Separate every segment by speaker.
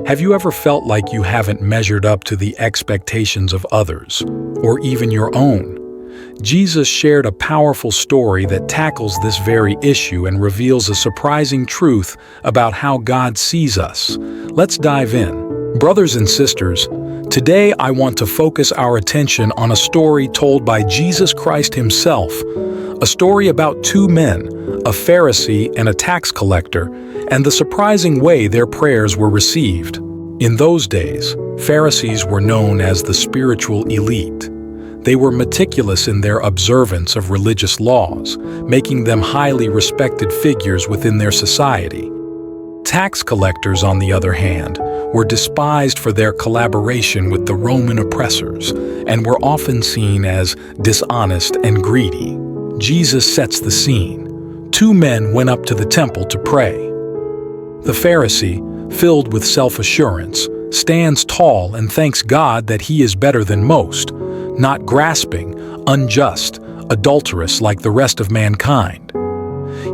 Speaker 1: Have you ever felt like you haven't measured up to the expectations of others, or even your own? Jesus shared a powerful story that tackles this very issue and reveals a surprising truth about how God sees us. Let's dive in. Brothers and sisters, today I want to focus our attention on a story told by Jesus Christ himself, a story about two men, a Pharisee and a tax collector, and the surprising way their prayers were received. In those days, Pharisees were known as the spiritual elite. They were meticulous in their observance of religious laws, making them highly respected figures within their society. Tax collectors, on the other hand, were despised for their collaboration with the Roman oppressors and were often seen as dishonest and greedy. Jesus sets the scene. Two men went up to the temple to pray. The Pharisee, filled with self-assurance, stands tall and thanks God that he is better than most, not grasping, unjust, adulterous like the rest of mankind.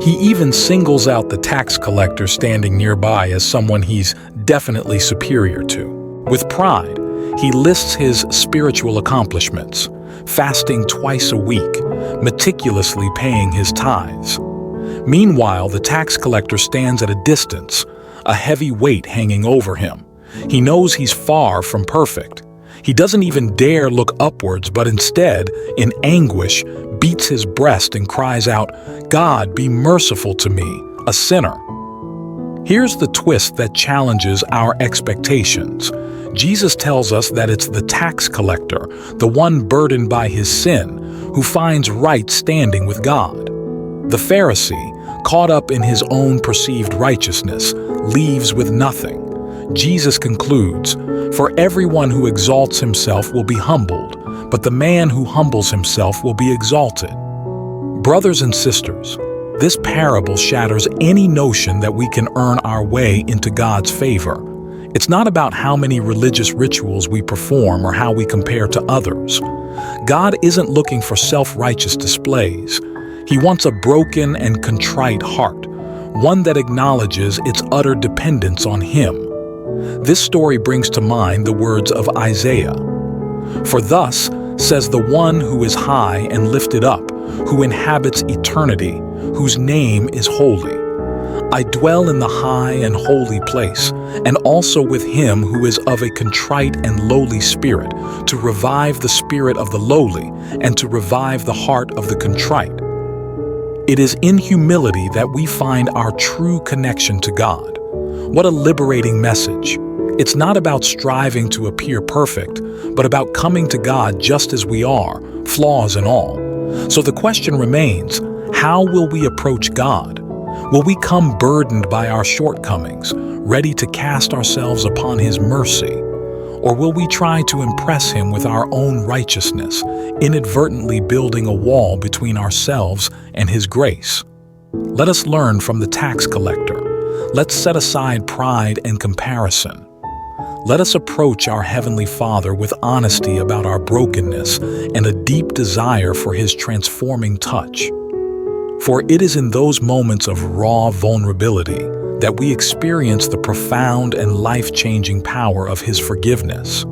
Speaker 1: He even singles out the tax collector standing nearby as someone he's definitely superior to. With pride, he lists his spiritual accomplishments, fasting twice a week, meticulously paying his tithes. Meanwhile, the tax collector stands at a distance, a heavy weight hanging over him. He knows he's far from perfect. He doesn't even dare look upwards, but instead, in anguish, beats his breast and cries out, "God, be merciful to me, a sinner." Here's the twist that challenges our expectations. Jesus tells us that it's the tax collector, the one burdened by his sin, who finds right standing with God. The Pharisee, caught up in his own perceived righteousness, leaves with nothing. Jesus concludes, "For everyone who exalts himself will be humbled, but the man who humbles himself will be exalted." Brothers and sisters, this parable shatters any notion that we can earn our way into God's favor. It's not about how many religious rituals we perform or how we compare to others. God isn't looking for self-righteous displays. He wants a broken and contrite heart, one that acknowledges its utter dependence on Him. This story brings to mind the words of Isaiah. "For thus says the one who is high and lifted up, who inhabits eternity, whose name is holy. I dwell in the high and holy place, and also with him who is of a contrite and lowly spirit, to revive the spirit of the lowly, and to revive the heart of the contrite." It is in humility that we find our true connection to God. What a liberating message. It's not about striving to appear perfect, but about coming to God just as we are, flaws and all. So the question remains, how will we approach God? Will we come burdened by our shortcomings, ready to cast ourselves upon His mercy? Or will we try to impress Him with our own righteousness, inadvertently building a wall between ourselves and His grace? Let us learn from the tax collector. Let's set aside pride and comparison. Let us approach our Heavenly Father with honesty about our brokenness and a deep desire for His transforming touch. For it is in those moments of raw vulnerability that we experience the profound and life-changing power of His forgiveness.